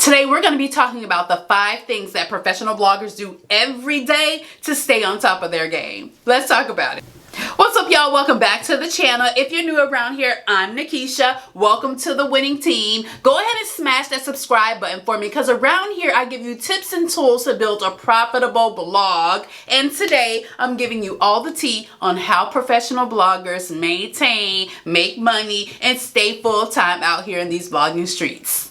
Today we're going to be talking about the 5 things that professional bloggers do every day to stay on top of their game. Let's talk about it. What's up, y'all? Welcome back to the channel. If you're new around here, I'm Nakisha. Welcome to the winning team. Go ahead and smash that subscribe button for me, because around here I give you tips and tools to build a profitable blog. And today I'm giving you all the tea on how professional bloggers maintain, make money, and stay full-time out here in these blogging streets.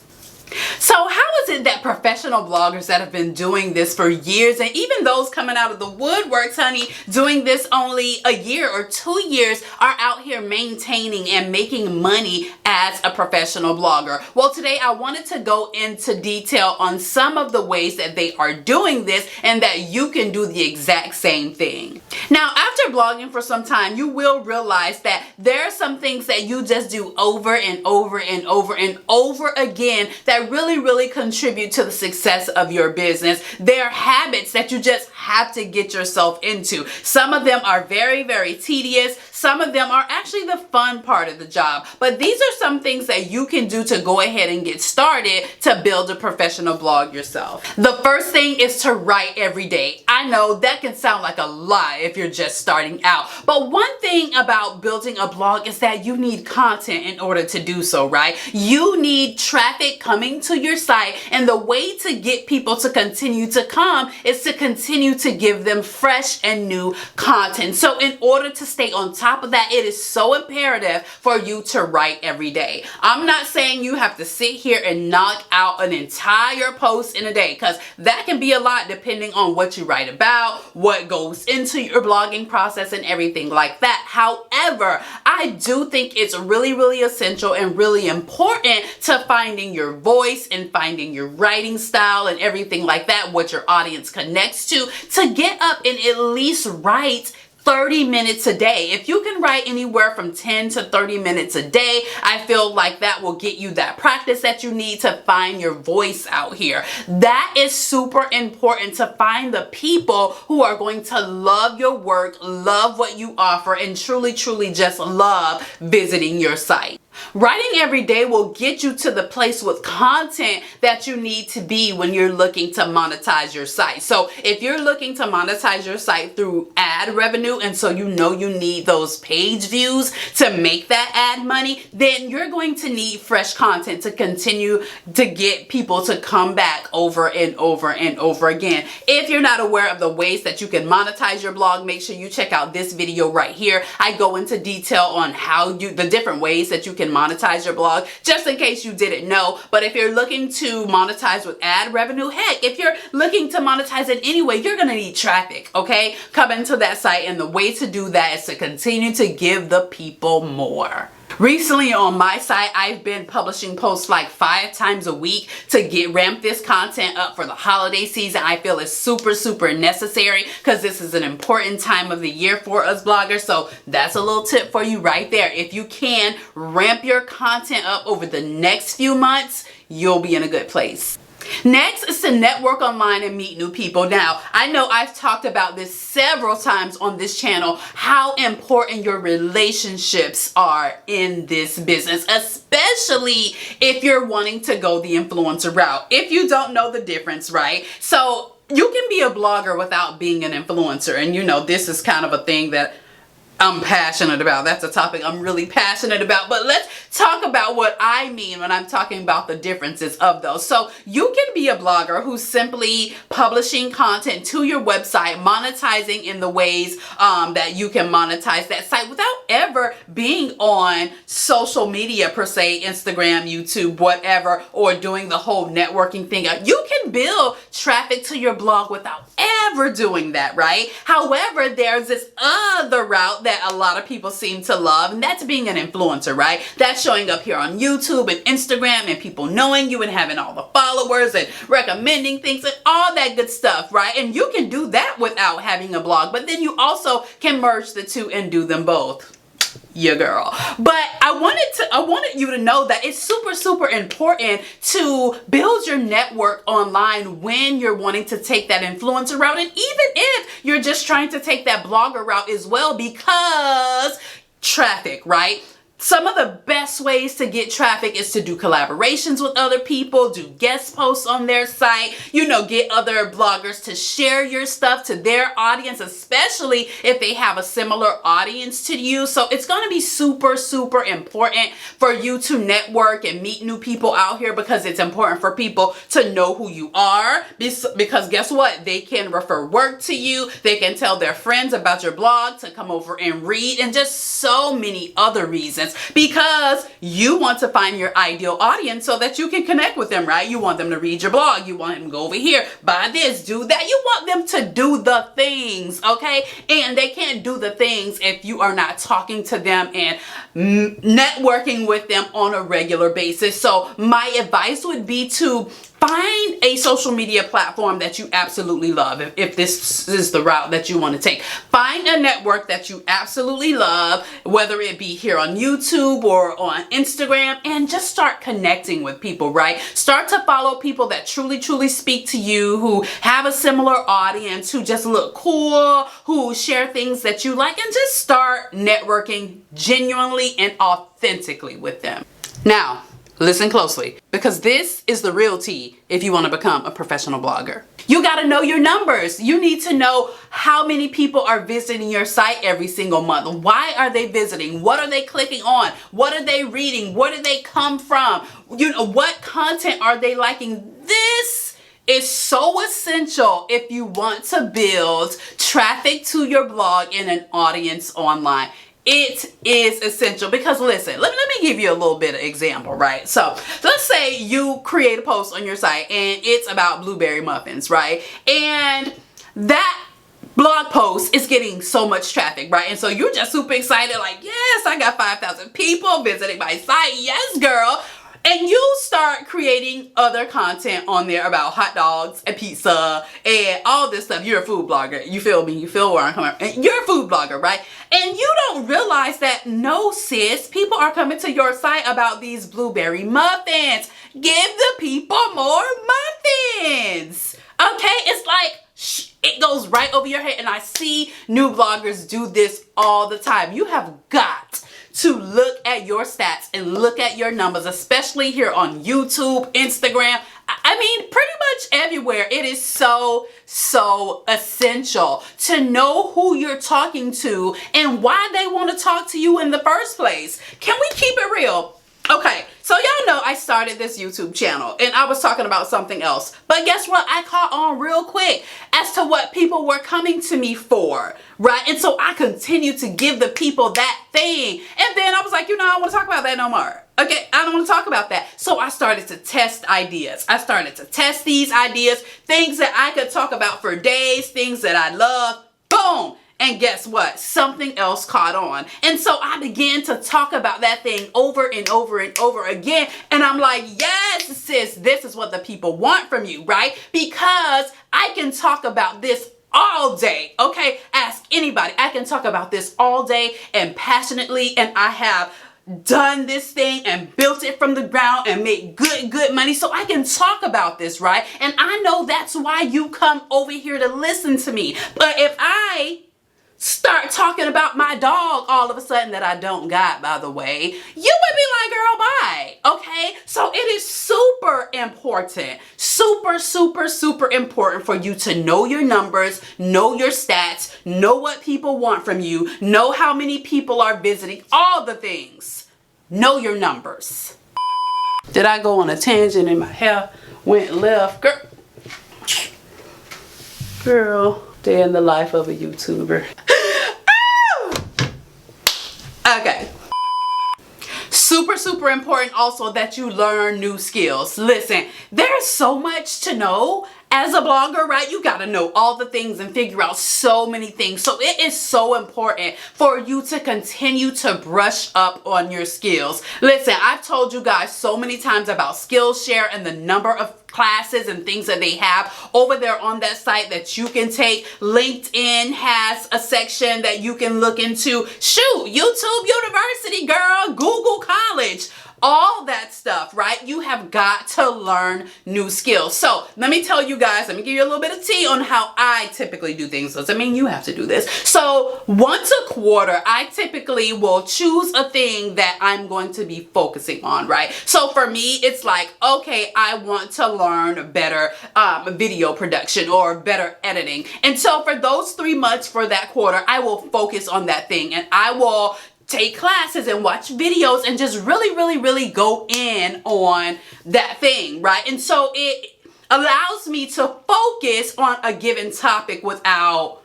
So how is it that professional bloggers that have been doing this for years, and even those coming out of the woodworks, honey, doing this only a year or 2 years, are out here maintaining and making money as a professional blogger? Well, today I wanted to go into detail on some of the ways that they are doing this and that you can do the exact same thing. Now, after blogging for some time, you will realize that there are some things that you just do over and over and over and over again that really contribute to the success of your business. They're habits that you just have to get yourself into. Some of them are very tedious. Some of them are actually the fun part of the job. But these are some things that you can do to go ahead and get started to build a professional blog yourself. The first thing is to write every day. I know that can sound like a lot if you're just starting out. But one thing about building a blog is that you need content in order to do so, right? You need traffic coming to your site, and the way to get people to continue to come is to continue to give them fresh and new content. So in order to stay on top of that, it is so imperative for you to write every day. I'm not saying you have to sit here and knock out an entire post in a day, because that can be a lot depending on what you write about, what goes into your blogging process, and everything like that. However, I do think it's really essential and really important to finding your voice and finding your writing style and everything like that, what your audience connects to get up and at least write 30 minutes a day. If you can write anywhere from 10 to 30 minutes a day, I feel like that will get you that practice that you need to find your voice out here. That is super important, to find the people who are going to love your work, love what you offer, and truly just love visiting your site. Writing every day will get you to the place with content that you need to be when you're looking to monetize your site. So if you're looking to monetize your site through ad revenue, and so you know you need those page views to make that ad money, then you're going to need fresh content to continue to get people to come back over and over and over again. If you're not aware of the ways that you can monetize your blog, make sure you check out this video right here. I go into detail on the different ways that you can monetize your blog, just in case you didn't know. But if you're looking to monetize with ad revenue, heck, if you're looking to monetize it anyway, you're gonna need traffic, okay? Coming to that site, and the way to do that is to continue to give the people more. Recently on my site, I've been publishing posts like 5 times a week to ramp this content up for the holiday season. I feel it's super necessary, because this is an important time of the year for us bloggers. So that's a little tip for you right there. If you can ramp your content up over the next few months, you'll be in a good place. Next is to network online and meet new people. Now, I know I've talked about this several times on this channel, how important your relationships are in this business, especially if you're wanting to go the influencer route. If you don't know the difference, right? So you can be a blogger without being an influencer. And you know, this is kind of a thing that I'm passionate about. That's a topic I'm really passionate about. But let's talk about what I mean when I'm talking about the differences of those. So you can be a blogger who's simply publishing content to your website, monetizing in the ways that you can monetize that site without ever being on social media per se, Instagram, YouTube, whatever, or doing the whole networking thing. You can build traffic to your blog without ever doing that, right? However, there's this other route that a lot of people seem to love, and that's being an influencer, right? That's showing up here on YouTube and Instagram and people knowing you and having all the followers and recommending things and all that good stuff, right? And you can do that without having a blog, but then you also can merge the two and do them both. Your girl. But I wanted you to know that it's super important to build your network online when you're wanting to take that influencer route, and even if you're just trying to take that blogger route as well, because traffic, right? Some of the best ways to get traffic is to do collaborations with other people, do guest posts on their site, get other bloggers to share your stuff to their audience, especially if they have a similar audience to you. So it's going to be super, super important for you to network and meet new people out here, because it's important for people to know who you are, because guess what? They can refer work to you. They can tell their friends about your blog to come over and read, and just so many other reasons, because you want to find your ideal audience so that you can connect with them, right? You want them to read your blog. You want them to go over here, buy this, do that. You want them to do the things, okay? And they can't do the things if you are not talking to them and networking with them on a regular basis. So my advice would be to find a social media platform that you absolutely love. If this is the route that you want to take, find a network that you absolutely love, whether it be here on YouTube or on Instagram, and just start connecting with people, right? Start to follow people that truly, truly speak to you, who have a similar audience, who just look cool, who share things that you like, and just start networking genuinely and authentically with them. Now, listen closely, because this is the real tea if you want to become a professional blogger. You got to know your numbers. You need to know how many people are visiting your site every single month. Why are they visiting? What are they clicking on? What are they reading? Where do they come from? What content are they liking? This is so essential if you want to build traffic to your blog and an audience online. It is essential, because listen, let me give you a little bit of example, right? So let's say you create a post on your site and it's about blueberry muffins, right? And that blog post is getting so much traffic, right? And so you're just super excited, like, yes, I got 5,000 people visiting my site. Yes, girl. And you start creating other content on there about hot dogs and pizza and all this stuff. You're a food blogger. You feel me? You feel where I'm coming from. You're a food blogger, right? And you don't realize that, no, sis, people are coming to your site about these blueberry muffins. Give the people more muffins. Okay? It's like, it goes right over your head. And I see new bloggers do this all the time. You have got to look at your stats and look at your numbers, especially here on YouTube, Instagram. I mean, pretty much everywhere. It is so, so essential to know who you're talking to and why they want to talk to you in the first place. Can we keep it real? Okay, so y'all know I started this YouTube channel and I was talking about something else. But guess what? I caught on real quick as to what people were coming to me for, right? And so I continued to give the people that thing. And then I was like, I don't want to talk about that no more. Okay, I don't want to talk about that. So I started to test ideas. I started to test these ideas, things that I could talk about for days, things that I love. Boom. And guess what? Something else caught on. And so I began to talk about that thing over and over and over again. And I'm like, yes, sis, this is what the people want from you, right? Because I can talk about this all day. Okay, ask anybody. I can talk about this all day and passionately. And I have done this thing and built it from the ground and made good money. So I can talk about this, right? And I know that's why you come over here to listen to me. But if I start talking about my dog all of a sudden that I don't got, by the way, you would be like, girl, bye. Okay? So it is super important, super, super, super important for you to know your numbers, know your stats, know what people want from you, know how many people are visiting, all the things. Know your numbers. Did I go on a tangent and my hair went left? Girl, day in the life of a YouTuber. Okay. Super, super important also that you learn new skills. Listen, there's so much to know as a blogger, right? You got to know all the things and figure out so many things. So it is so important for you to continue to brush up on your skills. Listen, I've told you guys so many times about Skillshare and the number of classes and things that they have over there on that site that you can take. LinkedIn has a section that you can look into. Shoot, YouTube University, girl, Google College. all that stuff, right? You have got to learn new skills. So let me tell you guys, let me give you a little bit of tea on how I typically do things. Doesn't mean you have to do this. So once a quarter, I typically will choose a thing that I'm going to be focusing on, right? So for me, it's like, okay, I want to learn better video production or better editing. And so for those 3 months for that quarter, I will focus on that thing, and I will take classes and watch videos and just really go in on that thing, right? And so it allows me to focus on a given topic without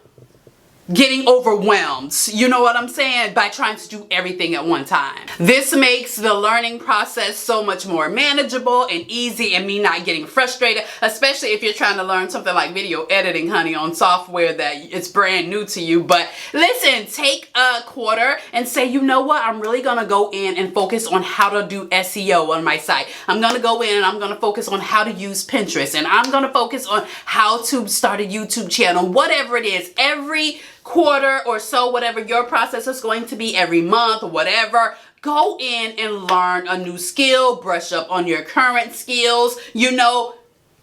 getting overwhelmed, you know what I'm saying, by trying to do everything at one time. This makes the learning process so much more manageable and easy, and me not getting frustrated, especially if you're trying to learn something like video editing, honey, on software that it's brand new to you. But listen, take a quarter and say, you know what, I'm really gonna go in and focus on how to do SEO on my site. I'm gonna go in and I'm gonna focus on how to use Pinterest, and I'm gonna focus on how to start a YouTube channel, whatever it is. Every quarter or so, whatever your process is going to be, every month, whatever, go in and learn a new skill, brush up on your current skills, you know,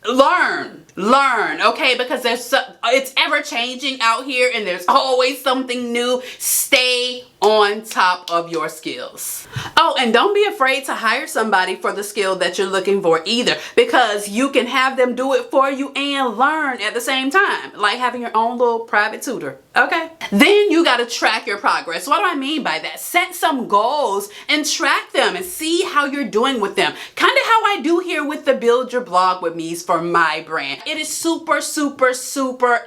learn, okay, because it's ever changing out here, and there's always something new. Stay on top of your skills. Oh, and don't be afraid to hire somebody for the skill that you're looking for either, because you can have them do it for you and learn at the same time, like having your own little private tutor. Okay, then you got to track your progress. What do I mean by that? Set some goals and track them and see how you're doing with them, kind of how I do here with the Build Your Blog with Me's for my brand. It is super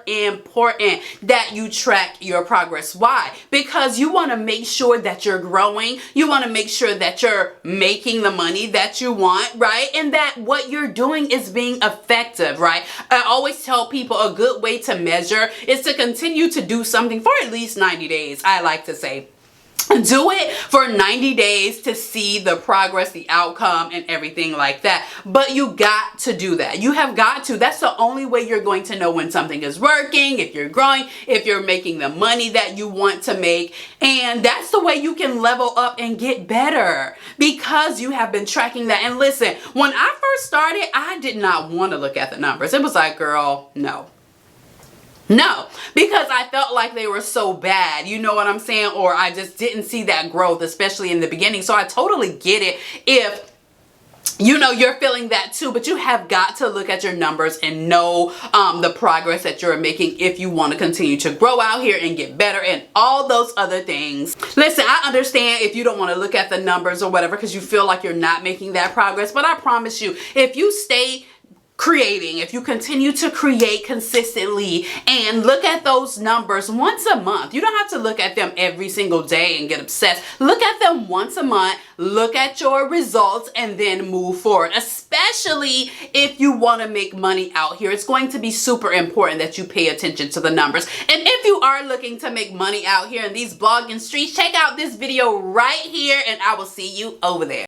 important that you track your progress. Why? Because you want to make sure that you're growing. You want to make sure that you're making the money that you want, right? And that what you're doing is being effective, right? I always tell people a good way to measure is to continue to do something for at least 90 days. I like to say, do it for 90 days to see the progress, the outcome, and everything like that. But you got to do that. You have got to. That's the only way you're going to know when something is working, if you're growing, if you're making the money that you want to make. And that's the way you can level up and get better, because you have been tracking that. And listen, when I first started, I did not want to look at the numbers. It was like, girl, no, because I felt like they were so bad, you know what I'm saying? Or I just didn't see that growth, especially in the beginning. So I totally get it if, you know, you're feeling that too, but you have got to look at your numbers and know the progress that you're making if you want to continue to grow out here and get better and all those other things. Listen, I understand if you don't want to look at the numbers or whatever because you feel like you're not making that progress, but I promise you, if you stay creating, if you continue to create consistently and look at those numbers once a month, you don't have to look at them every single day and get obsessed. Look at them once a month, look at your results, and then move forward. Especially if you want to make money out here, it's going to be super important that you pay attention to the numbers. And if you are looking to make money out here in these blogging streets, check out this video right here, and I will see you over there.